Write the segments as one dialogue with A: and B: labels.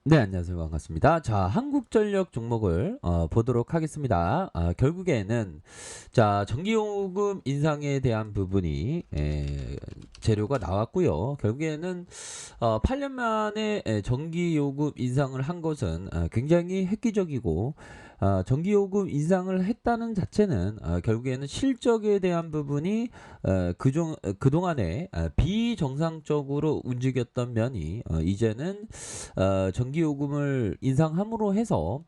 A: 네, 안녕하세요. 반갑습니다. 자, 한국전력 종목을 보도록 하겠습니다. 결국에는 자, 전기요금 인상에 대한 부분이 재료가 나왔고요. 결국에는 8년 만에 전기요금 인상을 한 것은 굉장히 획기적이고 전기요금 인상을 했다는 자체는 결국에는 실적에 대한 부분이 그동안에 비정상적으로 움직였던 면이 이제는 전기요금을 인상함으로 해서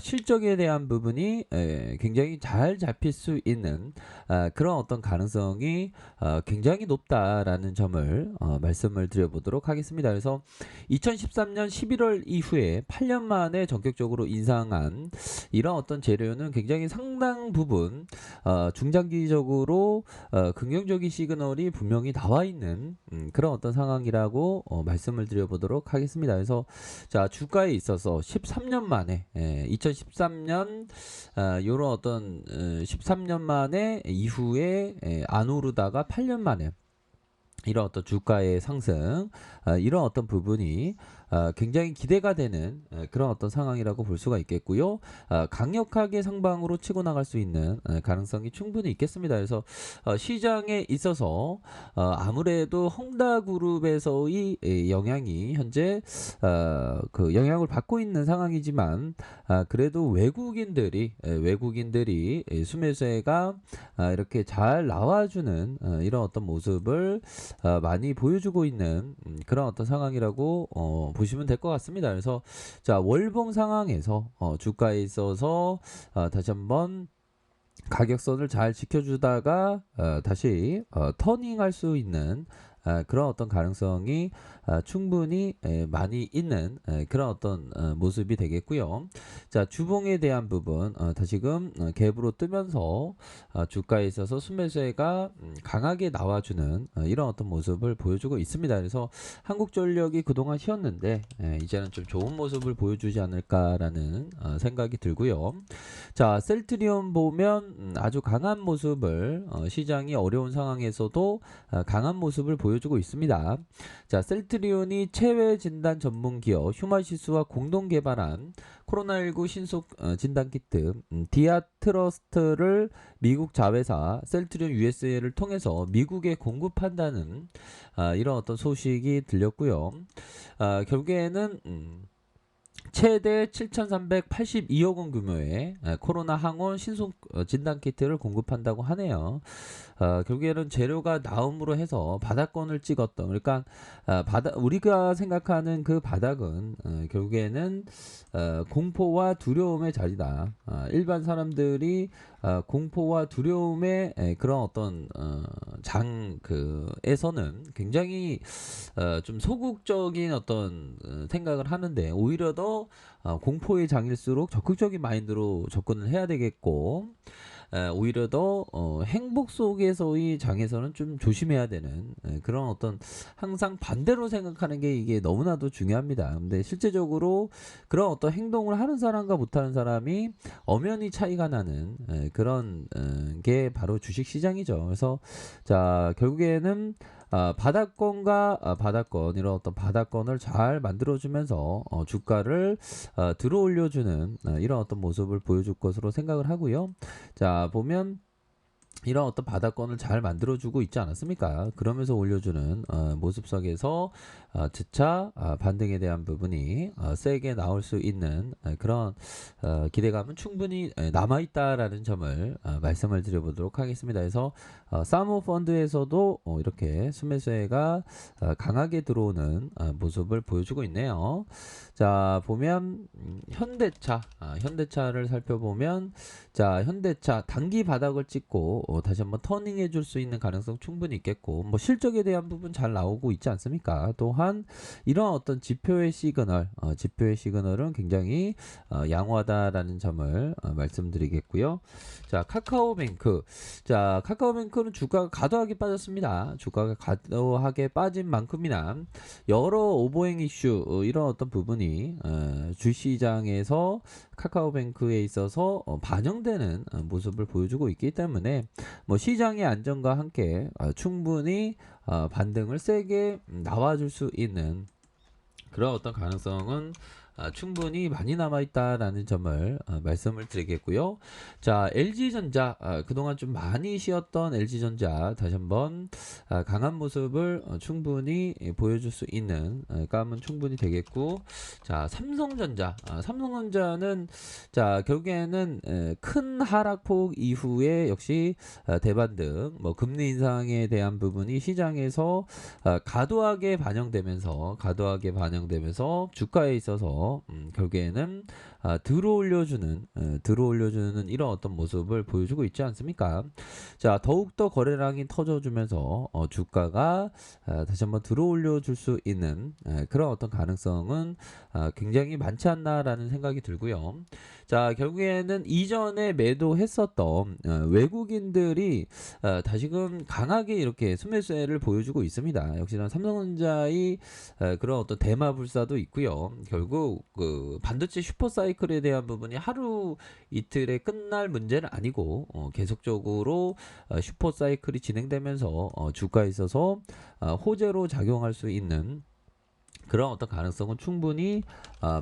A: 실적에 대한 부분이 굉장히 잘 잡힐 수 있는 그런 어떤 가능성이 굉장히 높다라는 점을 말씀을 드려보도록 하겠습니다. 그래서 2013년 11월 이후에 8년 만에 전격적으로 인상한 이런 어떤 재료는 굉장히 상당 부분 중장기적으로 긍정적인 시그널이 분명히 나와 있는 그런 어떤 상황이라고 말씀을 드려보도록 하겠습니다. 그래서 자, 주가에 있어서 13년 만에 2013년 요런 어떤 13년 만에 이후에 안 오르다가 8년 만에 이런 어떤 주가의 상승, 이런 어떤 부분이 굉장히 기대가 되는 그런 어떤 상황이라고 볼 수가 있겠고요. 강력하게 상방으로 치고 나갈 수 있는 가능성이 충분히 있겠습니다. 그래서 시장에 있어서 아무래도 헝다그룹에서의 영향이 현재 그 영향을 받고 있는 상황이지만 그래도 외국인들이 수매세가 이렇게 잘 나와주는 이런 어떤 모습을 많이 보여주고 있는 그런 어떤 상황이라고 보시면 될 것 같습니다. 그래서 자, 월봉 상황에서 주가에 있어서 다시 한번 가격선을 잘 지켜주다가 다시 터닝할 수 있는 그런 어떤 가능성이 충분히 많이 있는 그런 어떤 모습이 되겠고요. 자, 주봉에 대한 부분 다시금 갭으로 뜨면서 주가에 있어서 순매수가 강하게 나와주는 이런 어떤 모습을 보여주고 있습니다. 그래서 한국전력이 그동안 쉬었는데 이제는 좀 좋은 모습을 보여주지 않을까라는 생각이 들고요. 자, 셀트리온 보면 아주 강한 모습을 시장이 어려운 상황에서도 강한 모습을 보여주고 있습니다. 자, 셀트리온이 체외 진단 전문 기업 휴마시스와 공동 개발한 코로나19 신속 진단 키트 디아트러스트를 미국 자회사 셀트리온 USA를 통해서 미국에 공급한다는 이런 어떤 소식이 들렸고요. 결국에는 최대 7,382억 원 규모의 코로나 항원 신속 진단 키트를 공급한다고 하네요. 결국에는 재료가 나옴으로 해서 바닥권을 찍었던, 그러니까 우리가 생각하는 그 바닥은 결국에는 공포와 두려움의 자리다. 일반 사람들이 공포와 두려움의 그런 어떤 장에서는 굉장히 좀 소극적인 어떤 생각을 하는데 오히려 더 공포의 장일수록 적극적인 마인드로 접근을 해야 되겠고 오히려 더 행복 속에서의 장에서는 좀 조심해야 되는 그런 어떤 항상 반대로 생각하는 게 이게 너무나도 중요합니다. 근데 실제적으로 그런 어떤 행동을 하는 사람과 못하는 사람이 엄연히 차이가 나는 그런 게 바로 주식시장이죠. 그래서 자, 결국에는 바닥권 이런 어떤 바닥권을 잘 만들어주면서 주가를 들어 올려주는 이런 어떤 모습을 보여줄 것으로 생각을 하고요. 자, 보면 이런 어떤 바닥권을 잘 만들어주고 있지 않았습니까? 그러면서 올려주는 모습 속에서 재차 반등에 대한 부분이 세게 나올 수 있는 그런 기대감은 충분히 남아있다라는 점을 말씀을 드려보도록 하겠습니다. 그래서 사모펀드에서도 이렇게 순매수가 강하게 들어오는 모습을 보여주고 있네요. 자, 보면 현대차를 살펴보면 자, 현대차 단기 바닥을 찍고 다시 한번 터닝해 줄 수 있는 가능성 충분히 있겠고 뭐 실적에 대한 부분 잘 나오고 있지 않습니까? 또한 이런 어떤 지표의 시그널은 굉장히 양호하다라는 점을 말씀드리겠고요. 자, 카카오뱅크는 주가가 과도하게 빠졌습니다. 주가가 과도하게 빠진 만큼이나 여러 오버행 이슈 이런 어떤 부분이 주시장에서 카카오뱅크에 있어서 반영되는 모습을 보여주고 있기 때문에 뭐 시장의 안정과 함께 충분히 반등을 세게 나와줄 수 있는 그런 어떤 가능성은 충분히 많이 남아있다라는 점을 말씀을 드리겠고요. 자, LG전자 그동안 좀 많이 쉬었던 LG전자 다시 한번 강한 모습을 충분히 보여줄 수 있는 감은 충분히 되겠고, 자, 삼성전자는 자 결국에는 큰 하락폭 이후에 역시 대반등, 뭐 금리 인상에 대한 부분이 시장에서 과도하게 반영되면서 주가에 있어서 결국에는 들어올려주는 이런 어떤 모습을 보여주고 있지 않습니까? 자, 더욱더 거래량이 터져주면서 주가가 다시 한번 들어올려줄 수 있는 그런 어떤 가능성은 굉장히 많지 않나라는 생각이 들고요. 자, 결국에는 이전에 매도했었던 외국인들이 다시금 강하게 이렇게 순매수세를 보여주고 있습니다. 역시나 삼성전자의 그런 어떤 대마불사도 있고요. 결국 그 반도체 슈퍼사이클에 대한 부분이 하루 이틀에 끝날 문제는 아니고 계속적으로 슈퍼사이클이 진행되면서 주가에 있어서 호재로 작용할 수 있는 그런 어떤 가능성은 충분히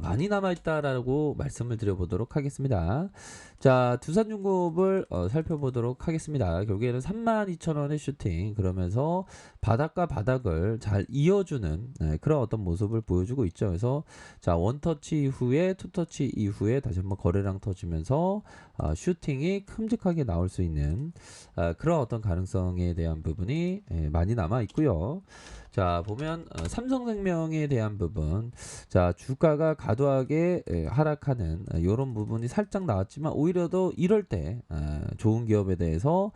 A: 많이 남아있다라고 말씀을 드려보도록 하겠습니다. 자, 두산중공업을 살펴보도록 하겠습니다. 결국에는 32,000원의 슈팅, 그러면서 바닥과 바닥을 잘 이어주는 그런 어떤 모습을 보여주고 있죠. 그래서 자, 원터치 이후에 투터치 이후에 다시 한번 거래량 터지면서 슈팅이 큼직하게 나올 수 있는 그런 어떤 가능성에 대한 부분이 많이 남아 있고요. 자, 보면 삼성생명에 대한 부분, 자, 주가가 과도하게 하락하는 이런 부분이 살짝 나왔지만, 오히려 더 이럴 때 좋은 기업에 대해서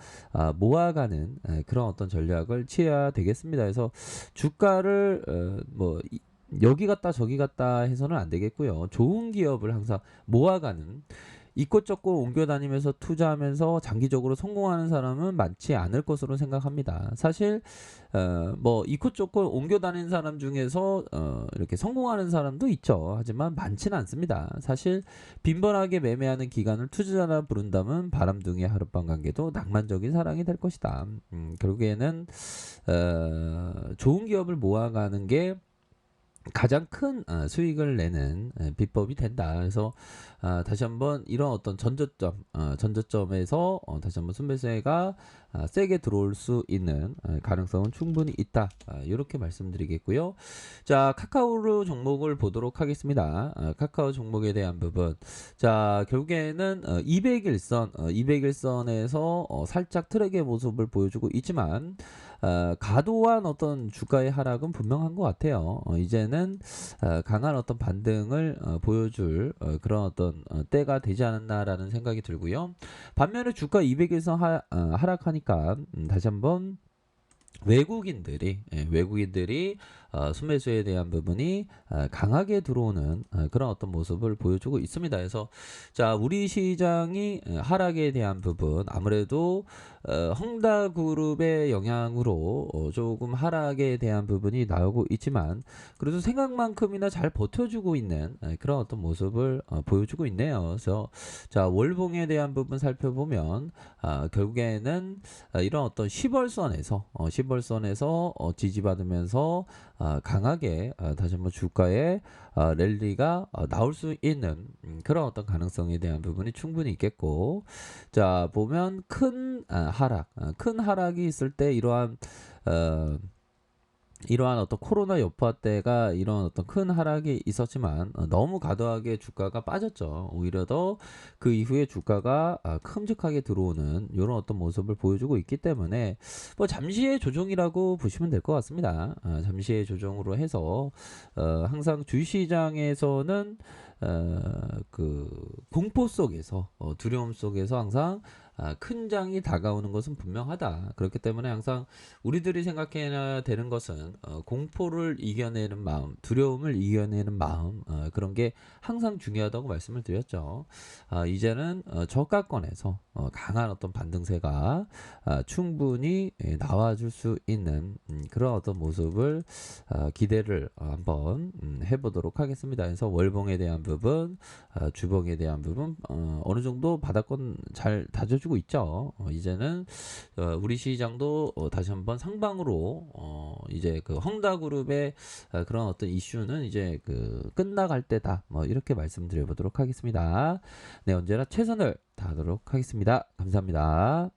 A: 모아가는 그런 어떤 전략을 취해야 되겠습니다. 그래서 주가를 뭐 여기 갔다 저기 갔다 해서는 안 되겠고요. 좋은 기업을 항상 모아가는, 이곳저곳 옮겨 다니면서 투자하면서 장기적으로 성공하는 사람은 많지 않을 것으로 생각합니다. 사실 뭐 이곳저곳 옮겨 다니는 사람 중에서 이렇게 성공하는 사람도 있죠. 하지만 많지는 않습니다. 사실 빈번하게 매매하는 기간을 투자자라 부른다면 바람둥이 하룻밤 관계도 낭만적인 사랑이 될 것이다. 결국에는 좋은 기업을 모아가는 게 가장 큰 수익을 내는 비법이 된다. 그래서 다시 한번 이런 어떤 전저점에서 다시 한번 순매수가 세게 들어올 수 있는 가능성은 충분히 있다. 이렇게 말씀드리겠고요. 자, 카카오로 종목을 보도록 하겠습니다. 카카오 종목에 대한 부분. 자, 결국에는 200일선에서 살짝 트랙의 모습을 보여주고 있지만, 과도한 어떤 주가의 하락은 분명한 것 같아요. 이제는 강한 어떤 반등을 보여줄 그런 어떤 때가 되지 않았나라는 생각이 들고요. 반면에 주가 200에서 하락하니까 다시 한번 외국인들이 순매수에 대한 부분이 강하게 들어오는 그런 어떤 모습을 보여주고 있습니다. 그래서 자, 우리 시장이 하락에 대한 부분, 아무래도 헝다그룹의 영향으로 조금 하락에 대한 부분이 나오고 있지만, 그래도 생각만큼이나 잘 버텨주고 있는 그런 어떤 모습을 보여주고 있네요. 그래서 자, 월봉에 대한 부분 살펴보면 결국에는 이런 어떤 10월선에서 지지받으면서 강하게 다시 한번 주가의 랠리가 나올 수 있는 그런 어떤 가능성에 대한 부분이 충분히 있겠고, 자, 보면 큰 하락이 있을 때 이러한 어떤 코로나 여파 때가 이런 어떤 큰 하락이 있었지만, 너무 과도하게 주가가 빠졌죠. 오히려 더 그 이후에 주가가 큼직하게 들어오는 이런 어떤 모습을 보여주고 있기 때문에 뭐 잠시의 조정이라고 보시면 될 것 같습니다. 잠시의 조정으로 해서 항상 주시장에서는 그 공포 속에서 두려움 속에서 항상 큰 장이 다가오는 것은 분명하다. 그렇기 때문에 항상 우리들이 생각해야 되는 것은 공포를 이겨내는 마음, 두려움을 이겨내는 마음, 그런 게 항상 중요하다고 말씀을 드렸죠. 이제는 저가권에서 강한 어떤 반등세가 충분히 나와줄 수 있는 그런 어떤 모습을 기대를 한번 해보도록 하겠습니다. 그래서 월봉에 대한 부분, 주봉에 대한 부분 어느 정도 바닥권 잘 다져주고 나와주고 있죠. 이제는 우리 시장도 다시 한번 상방으로 이제 그 헝다그룹의 그런 어떤 이슈는 이제 그 끝나갈 때다. 뭐 이렇게 말씀드려 보도록 하겠습니다. 네, 언제나 최선을 다하도록 하겠습니다. 감사합니다.